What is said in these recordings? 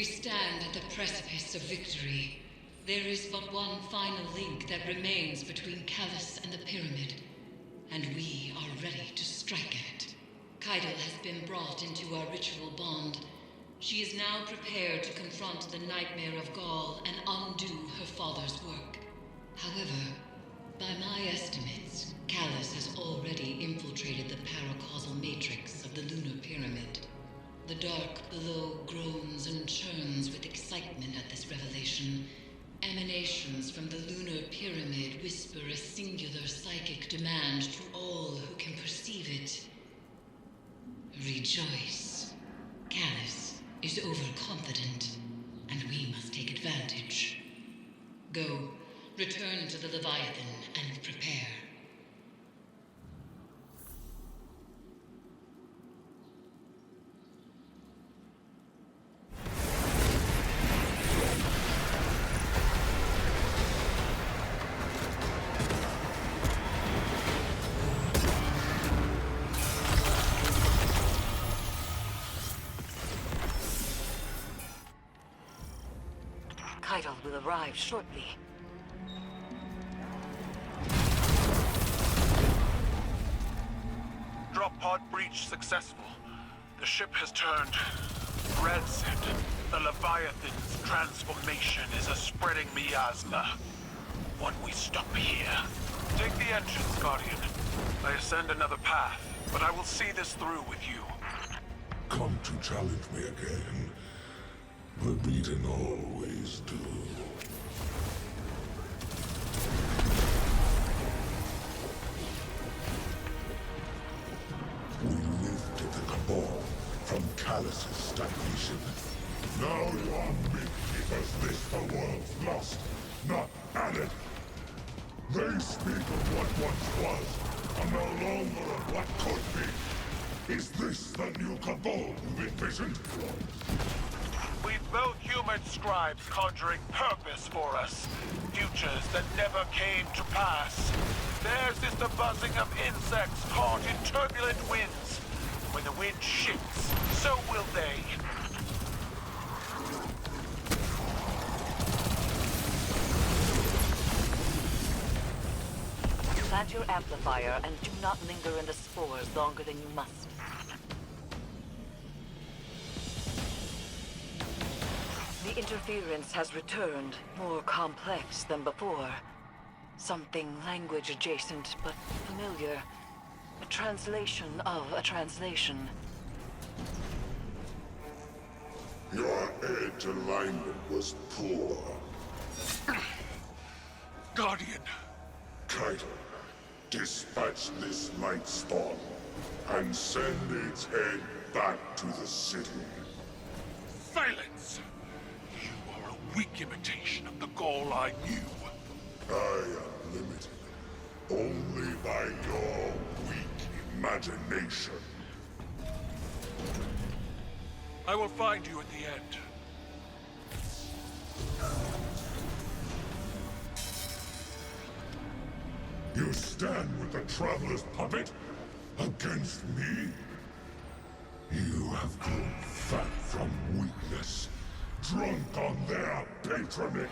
We stand at the precipice of victory. There is but one final link that remains between Callus and the Pyramid, and we are ready to strike at it. Kaido has been brought into our ritual bond. She is now prepared to confront the Nightmare of Gaul and undo her father's work. However, by my estimates, Callus has already infiltrated the paracausal matrix of the Lunar Pyramid. The dark below groans and churns with excitement at this revelation. Emanations from the Lunar Pyramid whisper a singular psychic demand to all who can perceive it. Rejoice. Callus is overconfident, and we must take advantage. Go, return to the Leviathan and prepare. Kaido will arrive shortly. Drop pod breach successful. The ship has turned. Red said the Leviathan's transformation is a spreading miasma. What we stop here? Take the entrance, Guardian. I ascend another path, but I will see this through with you. Come to challenge me again. The beaten always do. We lifted the Cabal from Callus's stagnation. Now your midkeepers list the world's lost, not added. They speak of what once was, and no longer of what could be. Is this the new Cabal you envisioned? We've both human scribes conjuring purpose for us. Futures that never came to pass. Theirs is the buzzing of insects caught in turbulent winds. When the wind shifts, so will they. Plant your amplifier and do not linger in the spores longer than you must. The interference has returned, more complex than before. Something language adjacent, but familiar. A translation of a translation. Your edge alignment was poor. Guardian. Kaido, dispatch this light spawn and send its head back to the city. Silence! You are a weak imitation of the Gaul I knew. I am limited only by your weak imagination. I will find you at the end. You stand with the Traveler's puppet against me? You have grown fat from weakness, drunk on their patronage.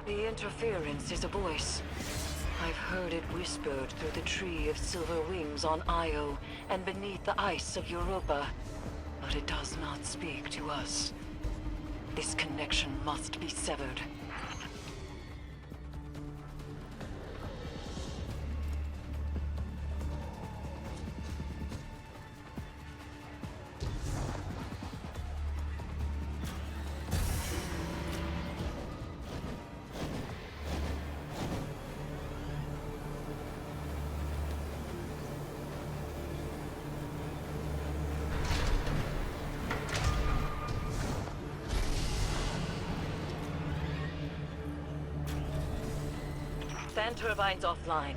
The interference is a voice. I've heard it whispered through the tree of silver wings on Io and beneath the ice of Europa. But it does not speak to us. This connection must be severed. Fan turbines offline.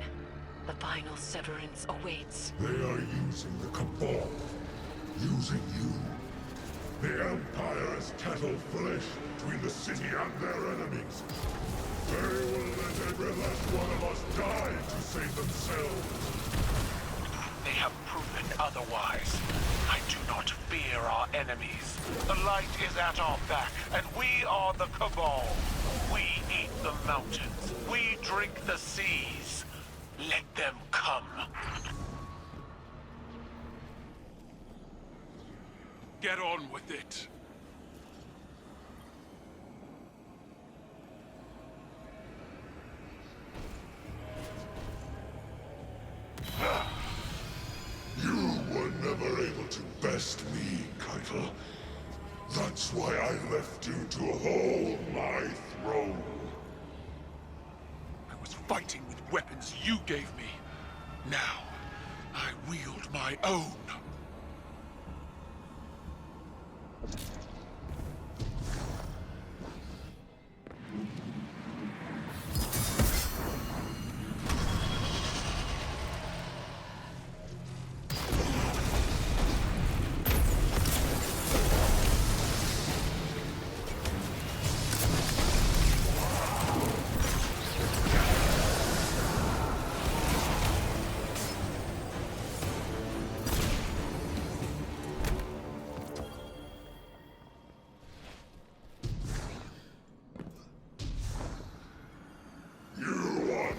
The final severance awaits. They are using the Cabal. Using you. The Empire is cattle flesh between the city and their enemies. They will let every last one of us die to save themselves. have proven otherwise. I do not fear our enemies. The light is at our back, and we are the Cabal. We eat the mountains. We drink the seas. Let them come. Get on with it. You were never able to best me, Keitel. That's why I left you to hold my throne. I was fighting with weapons you gave me. Now, I wield my own.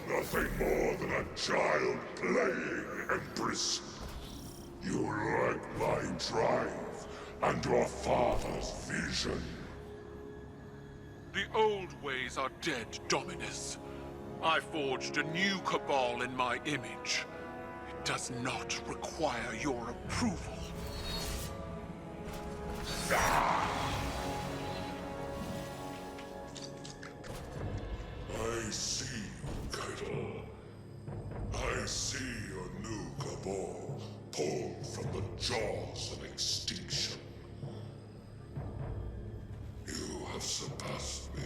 Nothing more than a child playing, Empress. You lack my drive and your father's vision. The old ways are dead, Dominus. I forged a new Cabal in my image. It does not require your approval. I see you, Keitel. I see your new Cabal pulled from the jaws of extinction. You have surpassed me.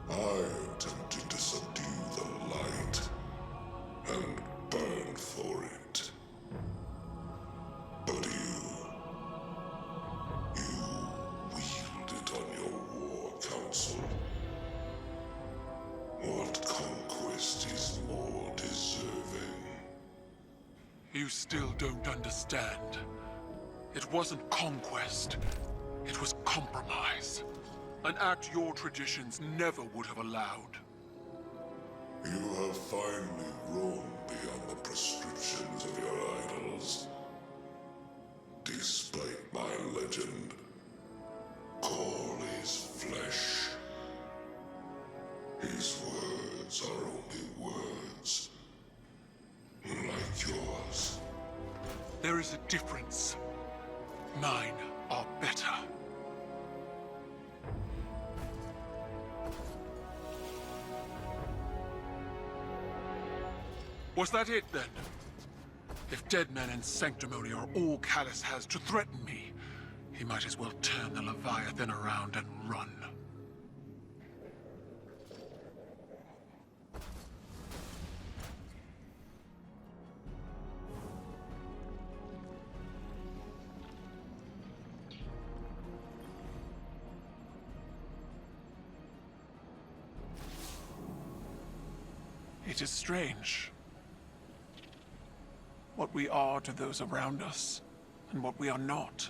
I attempted to subdue the light and burn for it. But you wield it on your war council. What conquest is more deserving? You still don't understand. It wasn't conquest. It was compromise. An act your traditions never would have allowed. You have finally grown beyond the prescriptions of your idols. Despite my legend, Call is flesh. His words are only words. Like yours. There is a difference. Mine are better. Was that it, then? If dead men and sanctimony are all Callus has to threaten me, he might as well turn the Leviathan around and run. It is strange. What we are to those around us, and what we are not.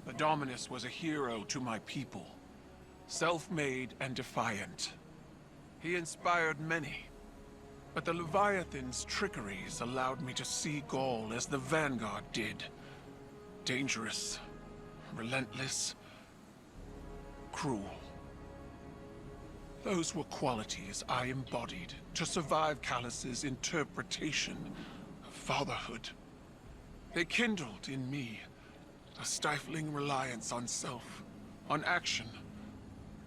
The Dominus was a hero to my people, self-made and defiant. He inspired many, but the Leviathan's trickeries allowed me to see Gaul as the Vanguard did. Dangerous, relentless, cruel. Those were qualities I embodied to survive Callus's interpretation of fatherhood. They kindled in me a stifling reliance on self, on action,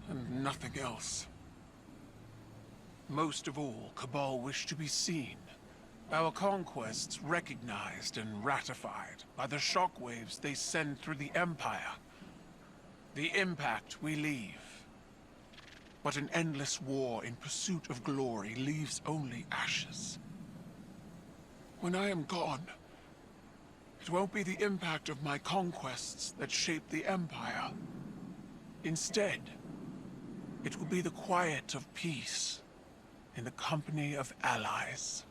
and nothing else. Most of all, Cabal wished to be seen. Our conquests recognized and ratified by the shockwaves they send through the Empire. The impact we leave. But an endless war in pursuit of glory leaves only ashes. When I am gone, it won't be the impact of my conquests that shape the Empire. Instead, it will be the quiet of peace in the company of allies.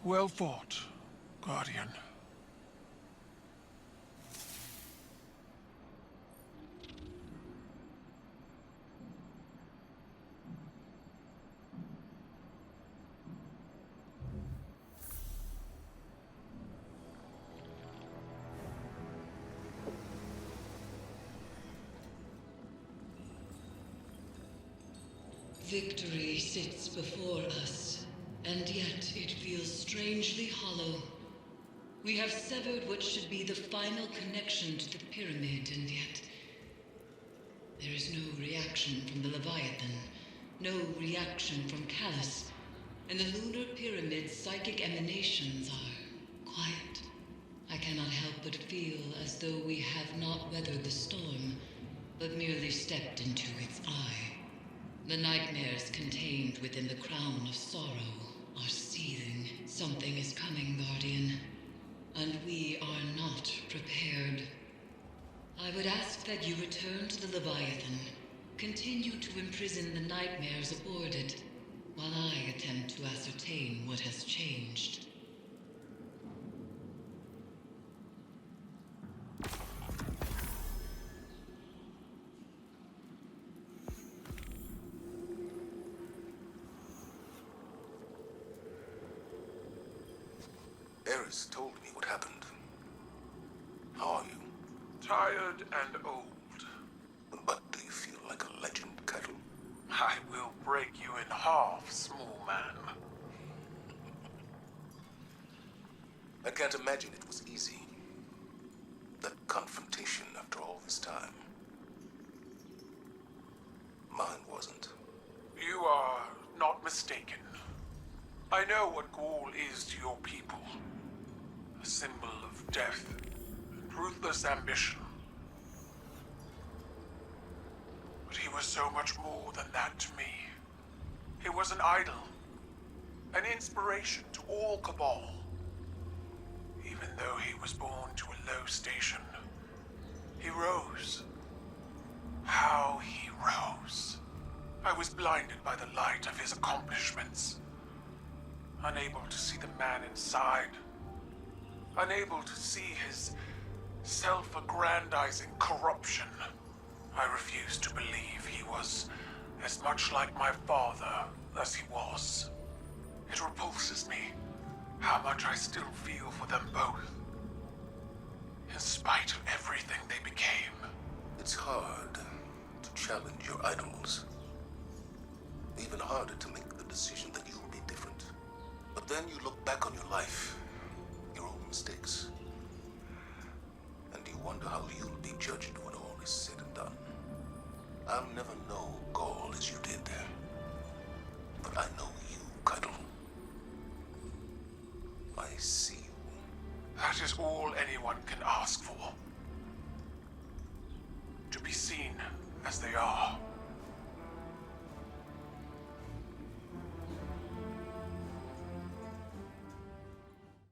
Well fought, Guardian. Victory sits before us, and yet it feels strangely hollow. We have severed what should be the final connection to the pyramid, and yet there is no reaction from the Leviathan, no reaction from Callus, and the lunar pyramid's psychic emanations are quiet. I cannot help but feel as though we have not weathered the storm, but merely stepped into its eye. The nightmares contained within the crown of sorrow are seething. Something is coming, Guardian, and we are not prepared. I would ask that you return to the Leviathan, continue to imprison the nightmares aboard it, while I attempt to ascertain what has changed. Eris told me what happened. How are you? Tired and old. But do you feel like a legend, Caiatl? I will break you in half, small man. I can't imagine it was easy. That confrontation after all this time. Mine wasn't. You are not mistaken. I know what Ghaul is to your people. A symbol of death and ruthless ambition. But he was so much more than that to me. He was an idol, an inspiration to all Cabal. Even though he was born to a low station, he rose. How he rose. I was blinded by the light of his accomplishments. Unable to see the man inside. Unable to see his self-aggrandizing corruption. I refused to believe he was as much like my father as he was. It repulses me how much I still feel for them both. In spite of everything they became. It's hard to challenge your idols. Even harder to make the decision that you will be different. But then you look back on your life, your own mistakes, and you wonder how you'll be judged when all is said and done. I'll never know Ghaul as you did, but I know you, Caiatl. I see you. That is all anyone can ask for. To be seen as they are.